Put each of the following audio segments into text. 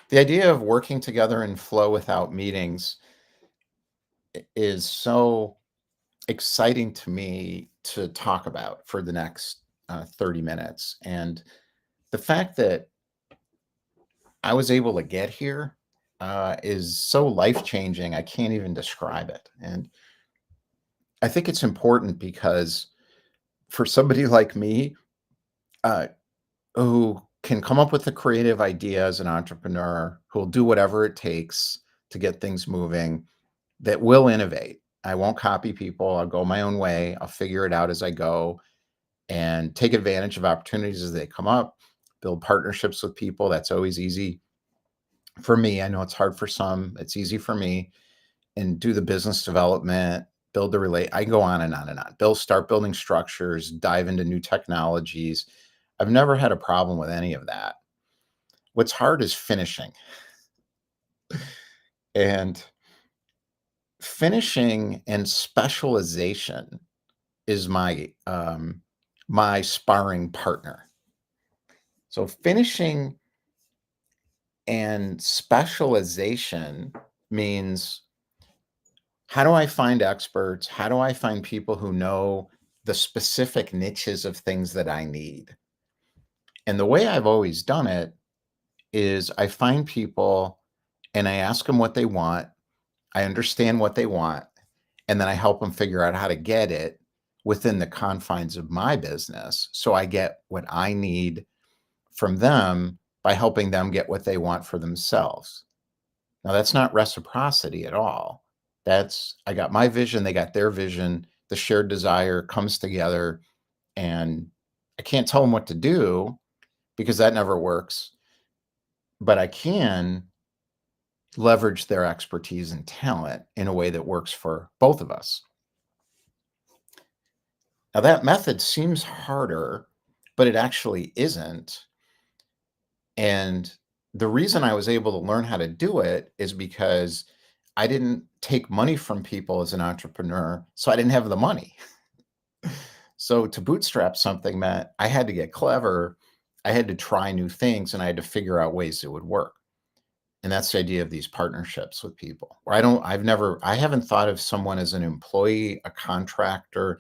The idea of working together in flow without meetings is so exciting to me to talk about for the next 30 minutes. And the fact that I was able to get here is so life changing. I can't even describe it. And I think it's important because for somebody like me, uh, who can come up with the creative idea as an entrepreneur, who'll do whatever it takes to get things moving, that will innovate. I won't copy people. I'll go my own way. I'll figure it out as I go and take advantage of opportunities as they come up, build partnerships with people. That's always easy for me. I know it's hard for some. It's easy for me. And do the business development, build the relate. I can go on and on and on. Start building structures, dive into new technologies. I've never had a problem with any of that. What's hard is finishing. And finishing and specialization is my sparring partner. So finishing and specialization means, how do I find experts? How do I find people who know the specific niches of things that I need? And the way I've always done it is I find people and I ask them what they want. I understand what they want, and then I help them figure out how to get it within the confines of my business. So I get what I need from them by helping them get what they want for themselves. Now, that's not reciprocity at all. I got my vision, they got their vision, the shared desire comes together, and I can't tell them what to do because that never works, but I can leverage their expertise and talent in a way that works for both of us. Now, that method seems harder, but it actually isn't. And the reason I was able to learn how to do it is because I didn't take money from people as an entrepreneur, so I didn't have the money. So to bootstrap something meant I had to get clever, I had to try new things, and I had to figure out ways it would work. And that's the idea of these partnerships with people. Where I haven't thought of someone as an employee, a contractor,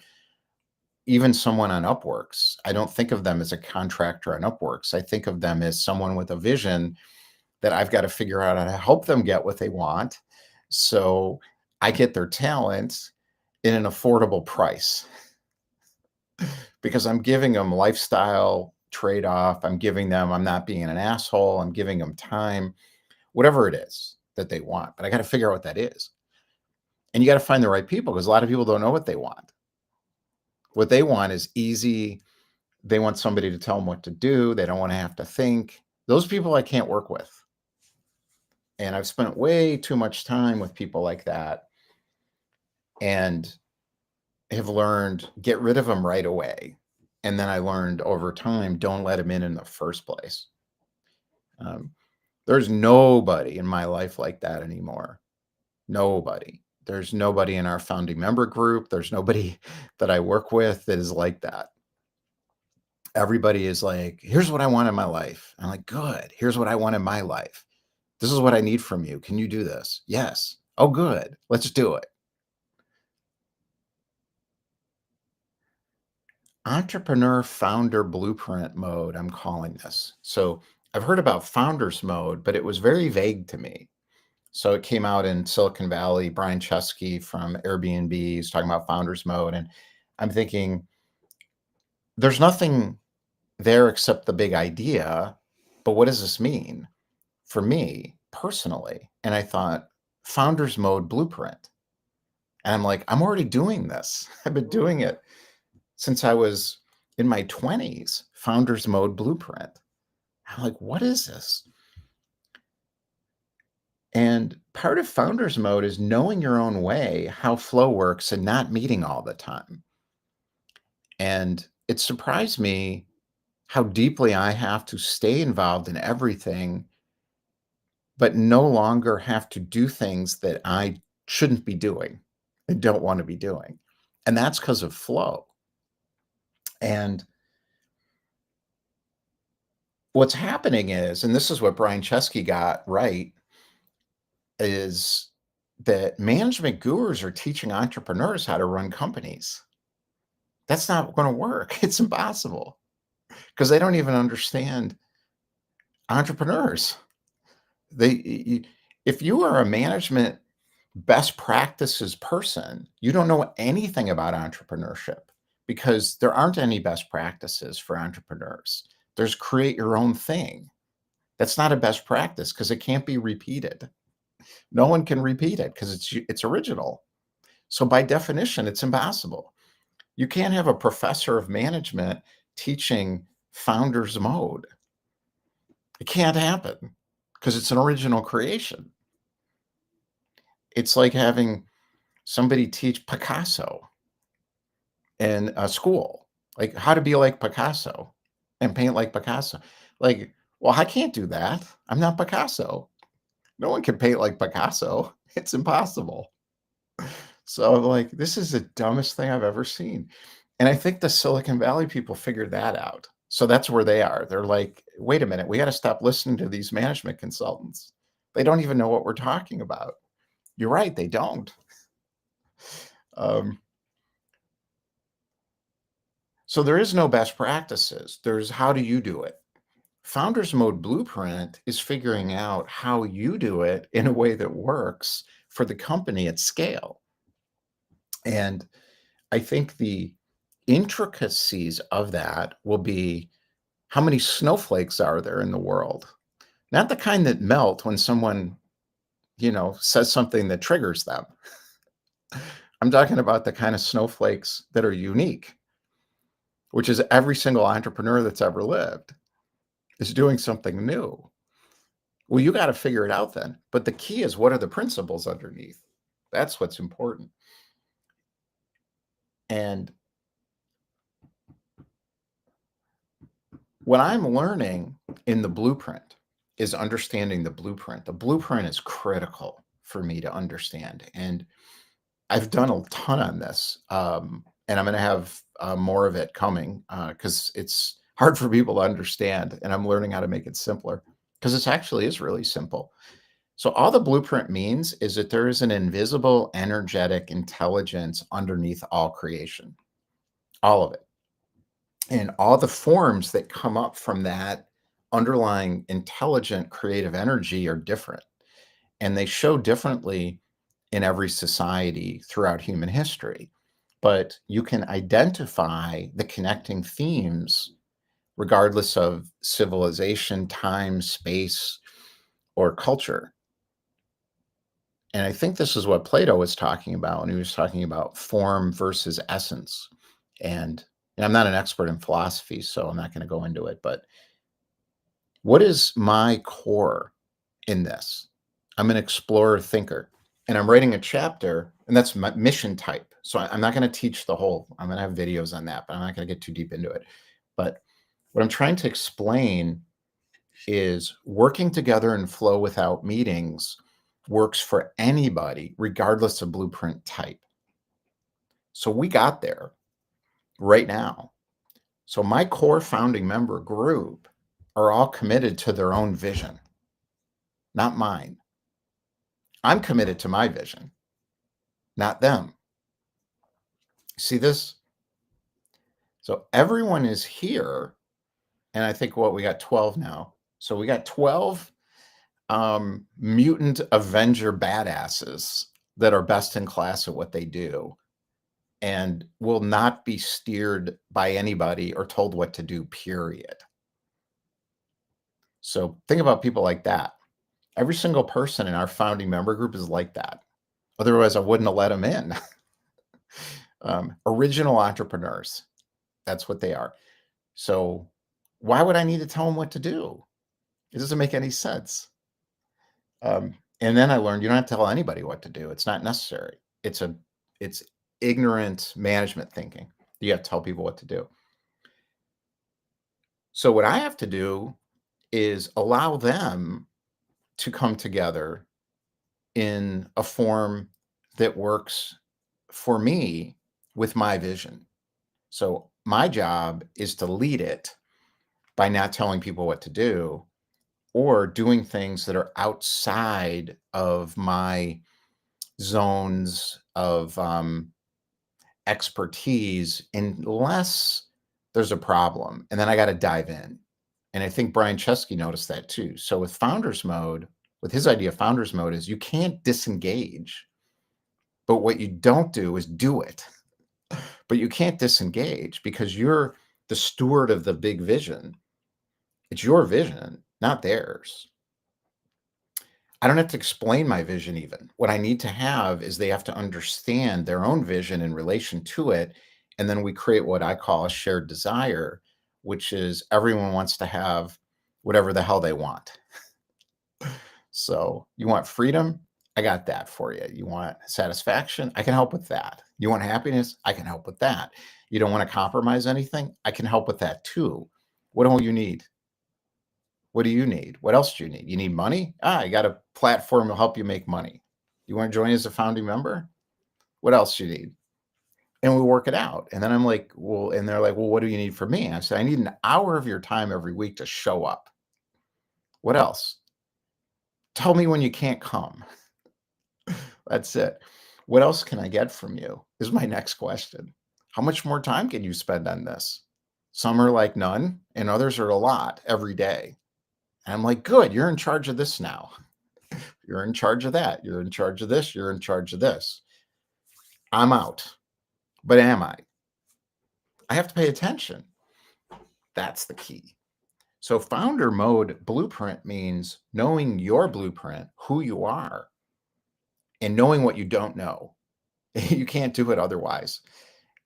even someone on Upworks. I don't think of them as a contractor on Upworks. I think of them as someone with a vision that I've got to figure out how to help them get what they want. So I get their talent in an affordable price because I'm giving them lifestyle trade-off. I'm not being an asshole. I'm giving them time, whatever it is that they want. But I got to figure out what that is. And you got to find the right people because a lot of people don't know what they want. What they want is easy. They want somebody to tell them what to do. They don't want to have to think. Those people I can't work with. And I've spent way too much time with people like that and have learned, get rid of them right away. And then I learned over time, don't let them in the first place. There's nobody in my life like that anymore. Nobody. There's nobody in our founding member group. There's nobody that I work with that is like that. Everybody is like, here's what I want in my life. I'm like, good. Here's what I want in my life. This is what I need from you. Can you do this? Yes. Oh, good. Let's do it. Entrepreneur founder blueprint mode, I'm calling this. So I've heard about founders mode, but it was very vague to me. So it came out in Silicon Valley. Brian Chesky from Airbnb is talking about founders mode. And I'm thinking, there's nothing there except the big idea. But what does this mean for me personally? And I thought, founders mode blueprint. And I'm like, I'm already doing this. I've been doing it since I was in my 20s, founders mode blueprint. I'm like, what is this? And part of founders mode is knowing your own way, how flow works, and not meeting all the time. And it surprised me how deeply I have to stay involved in everything, but no longer have to do things that I shouldn't be doing and don't want to be doing. And that's because of flow. And What's happening is, and this is what Brian Chesky got right, is that management gurus are teaching entrepreneurs how to run companies. That's not going to work. It's impossible because they don't even understand entrepreneurs. If you are a management best practices person, you don't know anything about entrepreneurship because there aren't any best practices for entrepreneurs. There's create your own thing. That's not a best practice because it can't be repeated. No one can repeat it because it's original. So by definition, it's impossible. You can't have a professor of management teaching founder's mode. It can't happen because it's an original creation. It's like having somebody teach Picasso in a school, like how to be like Picasso and paint like Picasso. Like, well, I can't do that. I'm not Picasso. No one can paint like Picasso. It's impossible. So I'm like, this is the dumbest thing I've ever seen. And I think the Silicon Valley people figured that out. So that's where they are. They're like, wait a minute, we got to stop listening to these management consultants. They don't even know what we're talking about. You're right, they don't. Um, so there is no best practices. There's how do you do it? Founders Mode Blueprint is figuring out how you do it in a way that works for the company at scale. And I think the intricacies of that will be how many snowflakes are there in the world? Not the kind that melt when someone, says something that triggers them. I'm talking about the kind of snowflakes that are unique, which is every single entrepreneur that's ever lived is doing something new. Well, you got to figure it out then. But the key is, what are the principles underneath? That's what's important. And what I'm learning in the blueprint is understanding the blueprint. The blueprint is critical for me to understand. And I've done a ton on this. And I'm going to have more of it coming because it's hard for people to understand. And I'm learning how to make it simpler because it actually is really simple. So all the blueprint means is that there is an invisible, energetic intelligence underneath all creation, all of it. And all the forms that come up from that underlying intelligent creative energy are different. And they show differently in every society throughout human history. But you can identify the connecting themes regardless of civilization, time, space, or culture. And I think this is what Plato was talking about when he was talking about form versus essence. And I'm not an expert in philosophy, so I'm not going to go into it. But what is my core in this? I'm an explorer thinker, and I'm writing a chapter, and that's my mission type. So I'm not going to teach the whole. I'm going to have videos on that, but I'm not going to get too deep into it. But what I'm trying to explain is working together in flow without meetings works for anybody, regardless of blueprint type. So we got there right now. So my core founding member group are all committed to their own vision, not mine. I'm committed to my vision, not them. See this? So everyone is here. And I think we got 12 now. So we got 12 mutant Avenger badasses that are best in class at what they do and will not be steered by anybody or told what to do, period. So think about people like that. Every single person in our founding member group is like that. Otherwise, I wouldn't have let them in. Original entrepreneurs. That's what they are. So why would I need to tell them what to do? It doesn't make any sense. And then I learned you don't have to tell anybody what to do. It's not necessary. It's ignorant management thinking. You have to tell people what to do. So what I have to do is allow them to come together in a form that works for me with my vision. So my job is to lead it by not telling people what to do or doing things that are outside of my zones of expertise unless there's a problem. And then I got to dive in. And I think Brian Chesky noticed that too. So with founders mode, with his idea of founders mode is you can't disengage, but what you don't do is do it. But you can't disengage because you're the steward of the big vision. It's your vision, not theirs. I don't have to explain my vision even. What I need to have is they have to understand their own vision in relation to it. And then we create what I call a shared desire, which is everyone wants to have whatever the hell they want. So you want freedom? I got that for you. You want satisfaction? I can help with that. You want happiness? I can help with that. You don't want to compromise anything? I can help with that too. What do you need? What do you need? What else do you need? You need money? I got a platform to help you make money. You want to join as a founding member? What else do you need? And we work it out. And then I'm like, well, and they're like, well, what do you need from me? I said, I need an hour of your time every week to show up. What else? Tell me when you can't come. That's it. What else can I get from you? Is my next question. How much more time can you spend on this? Some are like none, and others are a lot every day. And I'm like, good, you're in charge of this now. You're in charge of that. You're in charge of this. You're in charge of this. I'm out. But am I? I have to pay attention. That's the key. So founder mode blueprint means knowing your blueprint, who you are, and knowing what you don't know. You can't do it otherwise.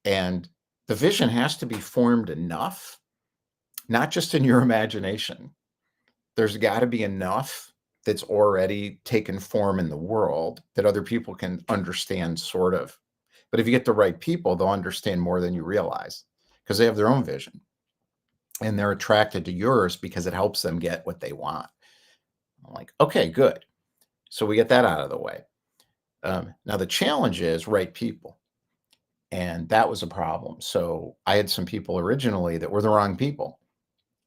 And the vision has to be formed enough, not just in your imagination. There's got to be enough that's already taken form in the world that other people can understand, sort of. But if you get the right people, they'll understand more than you realize because they have their own vision and they're attracted to yours because it helps them get what they want. I'm like, okay, good. So we get that out of the way. Now the challenge is right people. And that was a problem. So I had some people originally that were the wrong people.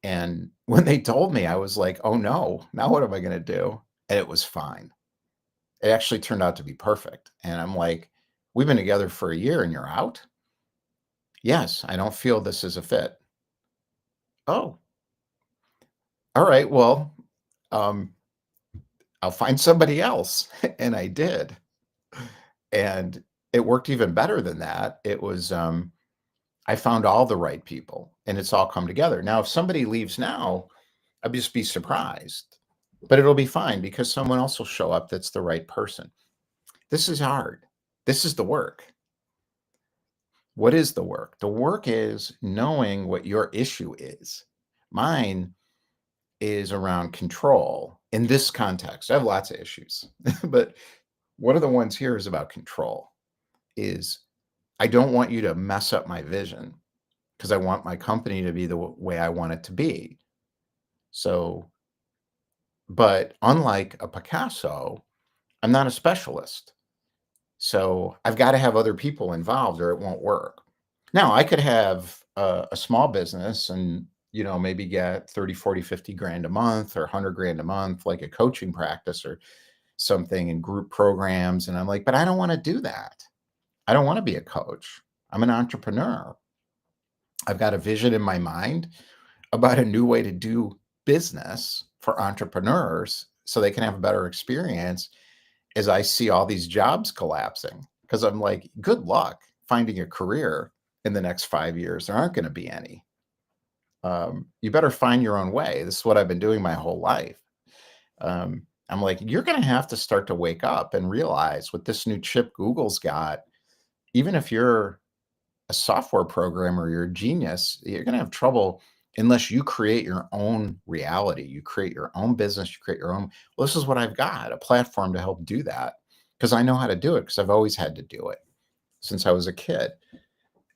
And when they told me, I was like, oh no, now what am I going to do? And it was fine. It actually turned out to be perfect. And I'm like, we've been together for a year and you're out? Yes, I don't feel this is a fit. Oh, all right. Well, I'll find somebody else. And I did. And it worked even better than that. It was, I found all the right people and it's all come together. Now, if somebody leaves now, I'd just be surprised, but it'll be fine because someone else will show up that's the right person. This is hard. This is the work. What is the work? The work is knowing what your issue is. Mine is around control in this context. I have lots of issues, but one of the ones here is about control. Is I don't want you to mess up my vision because I want my company to be the way I want it to be. So, but unlike a Picasso, I'm not a specialist. So I've got to have other people involved or it won't work. Now I could have a small business and, maybe get 30, 40, 50 grand a month or 100 grand a month, like a coaching practice or something in group programs. And I'm like, but I don't want to do that. I don't want to be a coach. I'm an entrepreneur. I've got a vision in my mind about a new way to do business for entrepreneurs so they can have a better experience as I see all these jobs collapsing. Because I'm like, good luck finding a career in the next 5 years. There aren't going to be any. You better find your own way. This is what I've been doing my whole life. I'm like, you're going to have to start to wake up and realize with this new chip Google's got, even if you're a software programmer, you're a genius, you're going to have trouble unless you create your own reality. You create your own business, you create your own. Well, this is what I've got, a platform to help do that because I know how to do it because I've always had to do it since I was a kid.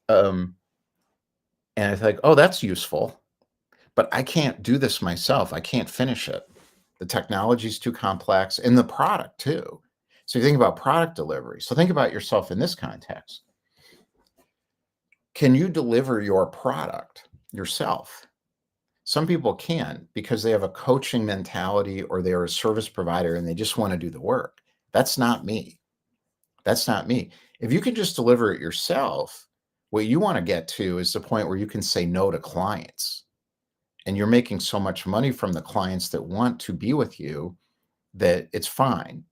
And it's like, oh, that's useful, but I can't do this myself. I can't finish it. The technology is too complex and the product too. So you think about product delivery. So think about yourself in this context. Can you deliver your product yourself? Some people can because they have a coaching mentality or they're a service provider and they just want to do the work. That's not me. That's not me. If you can just deliver it yourself, what you want to get to is the point where you can say no to clients and you're making so much money from the clients that want to be with you that it's fine.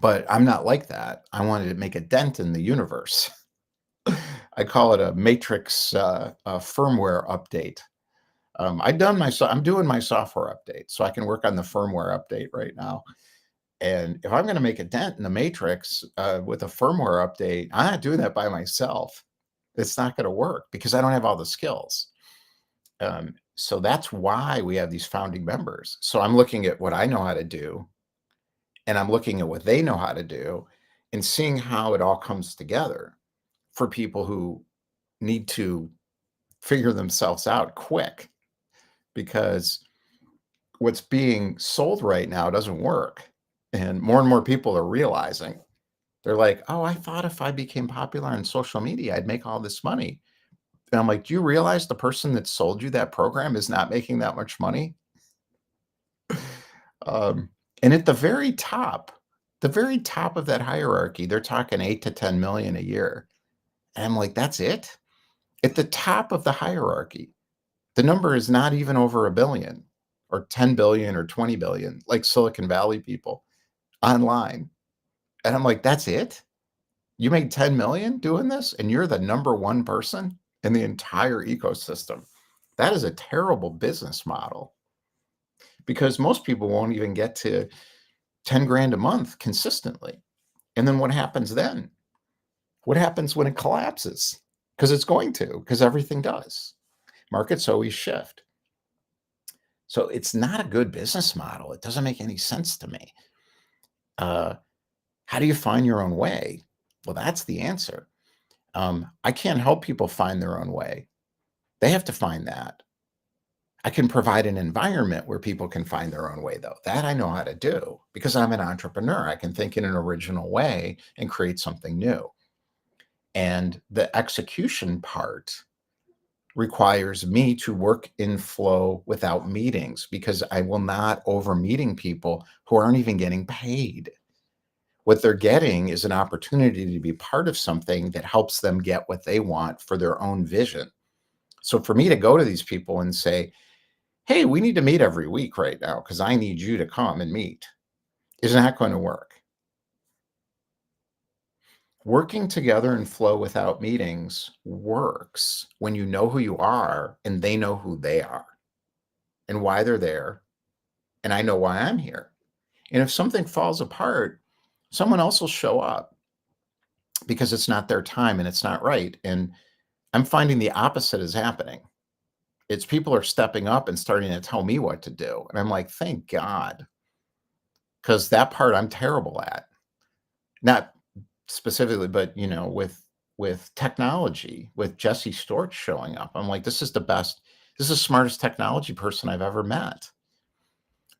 But I'm not like that. I wanted to make a dent in the universe. I call it a matrix firmware update. I'm doing my software update, so I can work on the firmware update right now. And if I'm going to make a dent in the matrix with a firmware update, I'm not doing that by myself. It's not going to work because I don't have all the skills. So that's why we have these founding members. So I'm looking at what I know how to do, and I'm looking at what they know how to do, and seeing how it all comes together for people who need to figure themselves out quick, because what's being sold right now doesn't work. And more people are realizing, they're like, oh, I thought if I became popular on social media, I'd make all this money. And I'm like, do you realize the person that sold you that program is not making that much money? And at the very top of that hierarchy, they're talking 8 to 10 million a year. And I'm like, that's it? At the top of the hierarchy, the number is not even over a billion or 10 billion or 20 billion, like Silicon Valley people online. And I'm like, that's it? You made 10 million doing this and you're the number one person in the entire ecosystem. That is a terrible business model because most people won't even get to 10 grand a month consistently. And then what happens then? What happens when it collapses? Because it's going to, because everything does. Markets always shift. So it's not a good business model. It doesn't make any sense to me. How do you find your own way? Well, that's the answer. I can't help people find their own way. They have to find that. I can provide an environment where people can find their own way, though. That I know how to do because I'm an entrepreneur. I can think in an original way and create something new. And the execution part requires me to work in flow without meetings because I will not over meeting people who aren't even getting paid. What they're getting is an opportunity to be part of something that helps them get what they want for their own vision. So for me to go to these people and say, hey, we need to meet every week right now because I need you to come and meet, is not going to work. Working together in flow without meetings works when you know who you are and they know who they are and why they're there. And I know why I'm here. And if something falls apart, someone else will show up because it's not their time and it's not right. And I'm finding the opposite is happening. It's people are stepping up and starting to tell me what to do. And I'm like, thank God. Because that part I'm terrible at. Not specifically, but with technology, with Jesse Storch showing up. I'm like, this is the smartest technology person I've ever met.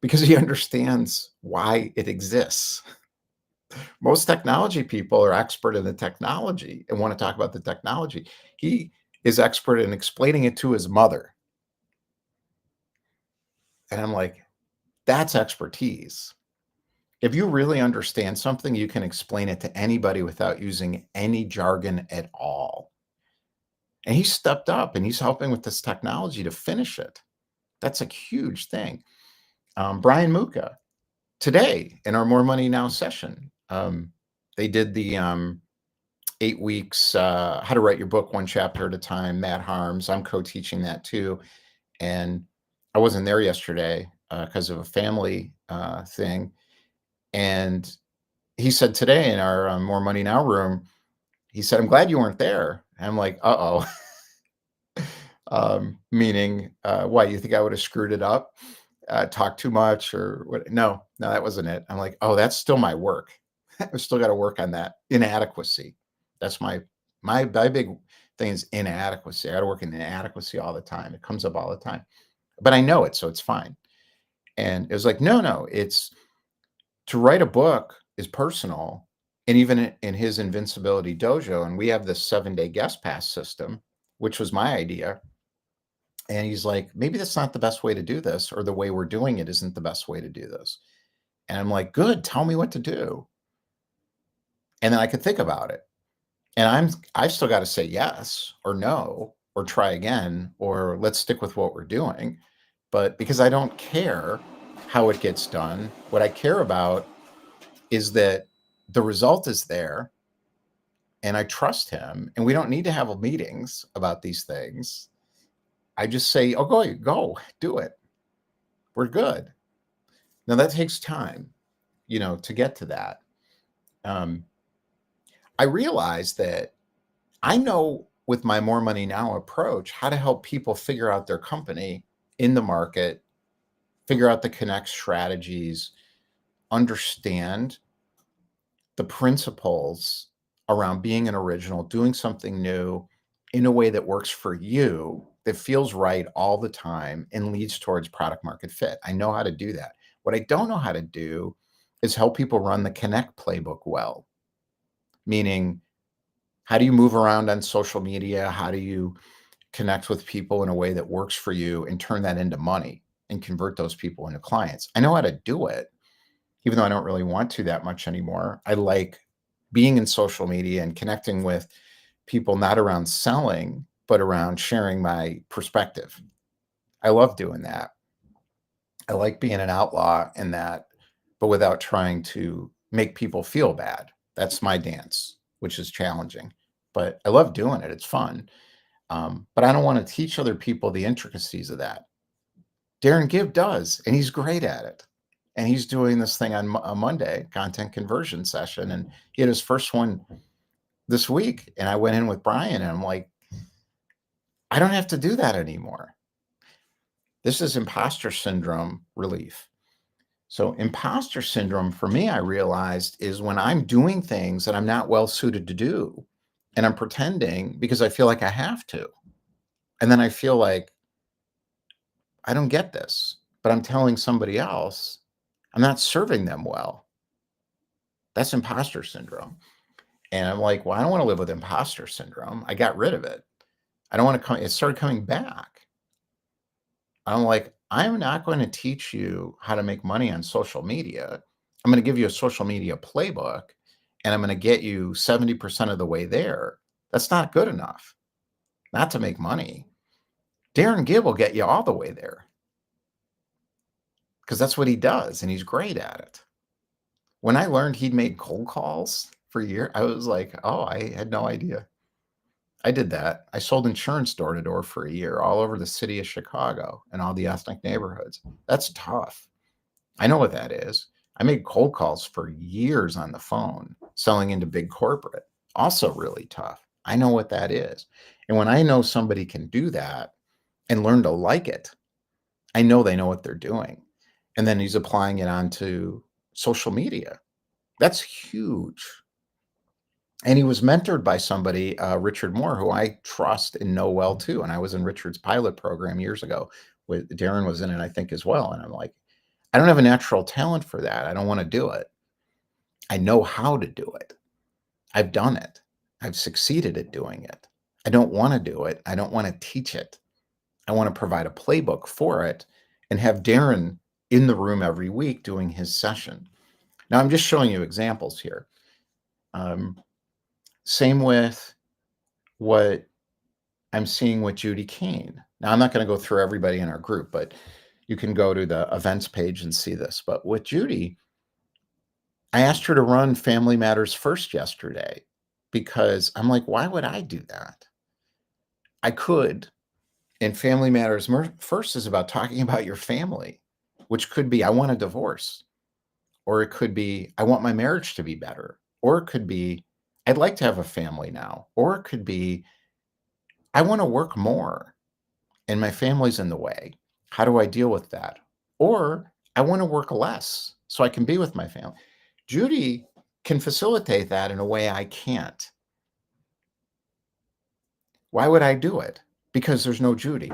Because he understands why it exists. Most technology people are expert in the technology and want to talk about the technology. He is expert in explaining it to his mother. And I'm like, that's expertise. If you really understand something, you can explain it to anybody without using any jargon at all. And he stepped up and he's helping with this technology to finish it. That's a huge thing. Brian Muka, today in our More Money Now session, they did the 8 weeks, how to write your book one chapter at a time, Matt Harms. I'm co-teaching that too. And I wasn't there yesterday because of a family thing. And he said today in our More Money Now room, he said, I'm glad you weren't there. And I'm like, uh-oh. Meaning, why, you think I would have screwed it up, talked too much or what? No, that wasn't it. I'm like, oh, that's still my work. I've still got to work on that inadequacy. That's my big thing is inadequacy. I got to work in inadequacy all the time. It comes up all the time, but I know it, so it's fine. And it was like, no, it's to write a book is personal. And even in his Invincibility Dojo, and we have this 7-day guest pass system, which was my idea. And he's like, maybe that's not the best way to do this, or the way we're doing it isn't the best way to do this. And I'm like, good, tell me what to do. And then I could think about it. And I've still got to say yes or no or try again or let's stick with what we're doing. But because I don't care how it gets done, what I care about is that the result is there and I trust him, and we don't need to have meetings about these things. I just say, oh, go, do it. We're good. Now that takes time, to get to that. Um, I realized that I know with my More Money Now approach how to help people figure out their company in the market, figure out the connect strategies, understand the principles around being an original, doing something new in a way that works for you, that feels right all the time and leads towards product market fit. I know how to do that. What I don't know how to do is help people run the connect playbook well, meaning how do you move around on social media? How do you connect with people in a way that works for you and turn that into money and convert those people into clients? I know how to do it, even though I don't really want to that much anymore. I like being in social media and connecting with people, not around selling, but around sharing my perspective. I love doing that. I like being an outlaw in that, but without trying to make people feel bad. That's my dance, which is challenging, but I love doing it. It's fun. But I don't want to teach other people the intricacies of that. Darren Gibb does, and he's great at it. And he's doing this thing on a Monday, content conversion session, and he had his first one this week. And I went in with Brian, and I'm like, I don't have to do that anymore. This is imposter syndrome relief. So imposter syndrome for me, I realized, is when I'm doing things that I'm not well suited to do, and I'm pretending because I feel like I have to. And then I feel like I don't get this, but I'm telling somebody else I'm not serving them well. That's imposter syndrome. And I'm like, well, I don't want to live with imposter syndrome. I got rid of it. I don't want to come. It started coming back. I'm like, I'm not going to teach you how to make money on social media. I'm going to give you a social media playbook, and I'm going to get you 70% of the way there. That's not good enough. Not to make money. Darren Gibb will get you all the way there because that's what he does, and he's great at it. When I learned he'd made cold calls for a year, I was like, oh, I had no idea. I did that. I sold insurance door to door for a year all over the city of Chicago and all the ethnic neighborhoods. That's tough. I know what that is. I made cold calls for years on the phone, selling into big corporate. Also really tough. I know what that is. And when I know somebody can do that and learn to like it, I know they know what they're doing. And then he's applying it onto social media. That's huge. And he was mentored by somebody, Richard Moore, who I trust and know well too. And I was in Richard's pilot program years ago. With Darren was in it, I think, as well. And I'm like, I don't have a natural talent for that. I don't want to do it. I know how to do it. I've done it. I've succeeded at doing it. I don't want to do it. I don't want to teach it. I want to provide a playbook for it and have Darren in the room every week doing his session. Now, I'm just showing you examples here. Same with what I'm seeing with Judy Kane. Now, I'm not going to go through everybody in our group, but you can go to the events page and see this. But with Judy, I asked her to run Family Matters First yesterday because I'm like, why would I do that? I could. And Family Matters First is about talking about your family, which could be, I want a divorce, or it could be, I want my marriage to be better, or it could be, I'd like to have a family now, or it could be, I want to work more and my family's in the way. How do I deal with that? Or I want to work less so I can be with my family. Judy can facilitate that in a way I can't. Why would I do it? Because there's no Judy.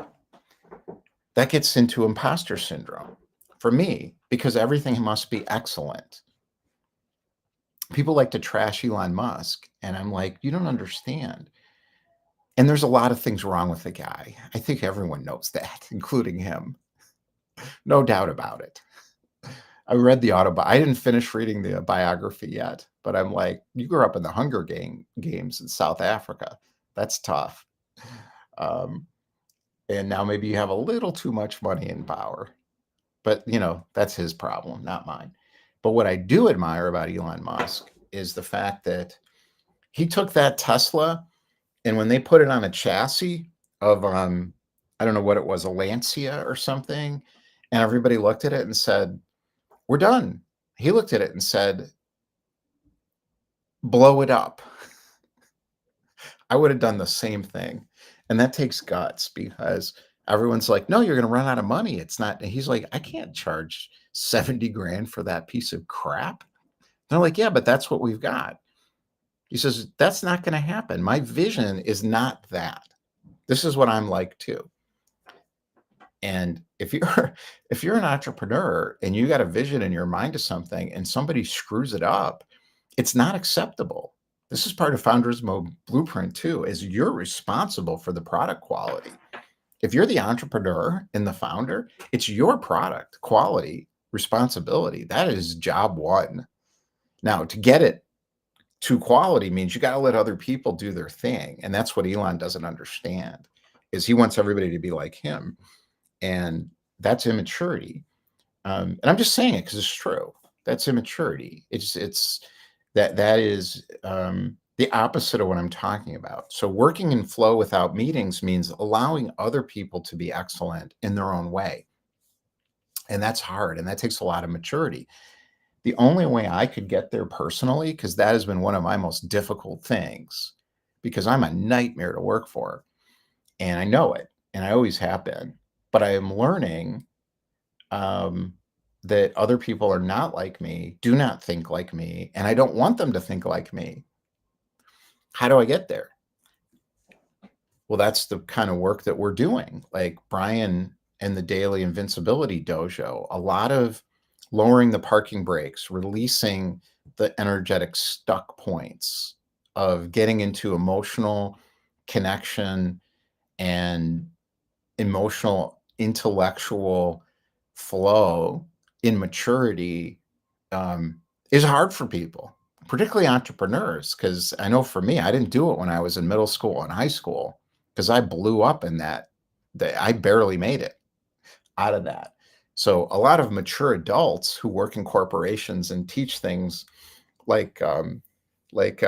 That gets into imposter syndrome for me because everything must be excellent. People like to trash Elon Musk, and I'm like, you don't understand. And there's a lot of things wrong with the guy. I think everyone knows that, including him. No doubt about it. I read the I didn't finish reading the biography yet, but I'm like, you grew up in the Games in South Africa. That's tough. Um, and now maybe you have a little too much money and power. But, that's his problem, not mine. But what I do admire about Elon Musk is the fact that he took that Tesla, and when they put it on a chassis of, I don't know what it was, a Lancia or something, and everybody looked at it and said, "We're done." He looked at it and said, "Blow it up." I would have done the same thing. And that takes guts because everyone's like, "No, you're gonna run out of money. It's not." And he's like, "I can't charge 70 grand for that piece of crap." They're like, "Yeah, but that's what we've got." He says, "That's not gonna happen. My vision is not that. This is what I'm like too." And if you're if you're an entrepreneur and you got a vision in your mind of something and somebody screws it up, it's not acceptable. This is part of Founders Mode Blueprint too, is you're responsible for the product quality. If you're the entrepreneur and the founder, it's your product quality responsibility. That is job one. Now, to get it to quality means you got to let other people do their thing. And that's what Elon doesn't understand is he wants everybody to be like him. And that's immaturity. And I'm just saying it because it's true. That's immaturity. It's that is the opposite of what I'm talking about. So working in flow without meetings means allowing other people to be excellent in their own way. And that's hard. And that takes a lot of maturity. The only way I could get there personally, because that has been one of my most difficult things, because I'm a nightmare to work for. And I know it. And I always have been. But I am learning that other people are not like me, do not think like me, and I don't want them to think like me. How do I get there? Well, that's the kind of work that we're doing. Like Brian and the Daily Invincibility Dojo, a lot of lowering the parking brakes, releasing the energetic stuck points of getting into emotional connection and emotional, intellectual flow in maturity is hard for people, particularly entrepreneurs. Because I know for me, I didn't do it when I was in middle school and high school because I blew up in that. I barely made it out of that. So a lot of mature adults who work in corporations and teach things like like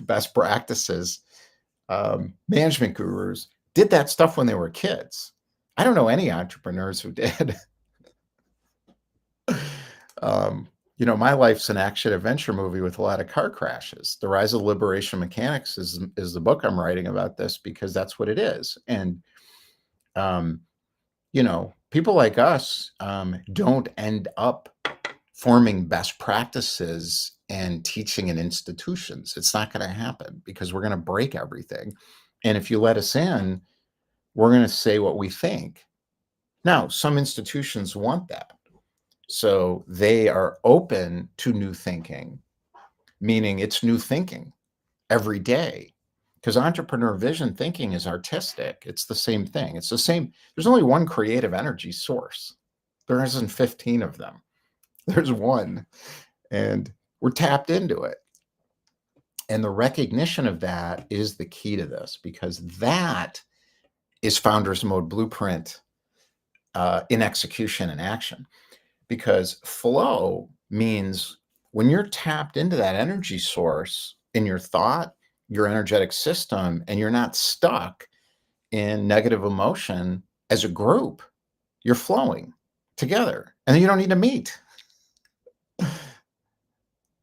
best practices, management gurus did that stuff when they were kids. I don't know any entrepreneurs who did. My life's an action adventure movie with a lot of car crashes. The Rise of Liberation Mechanics is the book I'm writing about this because that's what it is. And people like us don't end up forming best practices and teaching in institutions. It's not going to happen because we're going to break everything. And if you let us in, we're going to say what we think. Now, some institutions want that. So they are open to new thinking, meaning it's new thinking every day. Because entrepreneur vision thinking is artistic. It's the same thing. It's the same. There's only one creative energy source. There isn't 15 of them. There's one. And we're tapped into it. And the recognition of that is the key to this because that is Founders Mode Blueprint in execution and action. Because flow means when you're tapped into that energy source in your thought, your energetic system, and you're not stuck in negative emotion as a group, you're flowing together and you don't need to meet.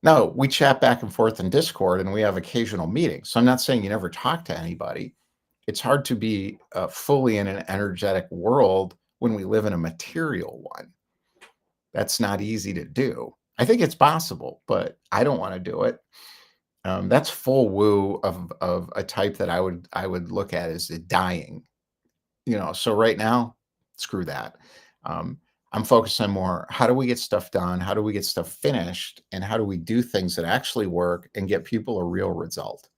No, we chat back and forth in Discord and we have occasional meetings. So I'm not saying you never talk to anybody. It's hard to be fully in an energetic world when we live in a material one. That's not easy to do. I think it's possible, but I don't want to do it. That's full woo of a type that I would look at as dying. So right now, screw that. I'm focused on more, how do we get stuff done? How do we get stuff finished? And how do we do things that actually work and get people a real result?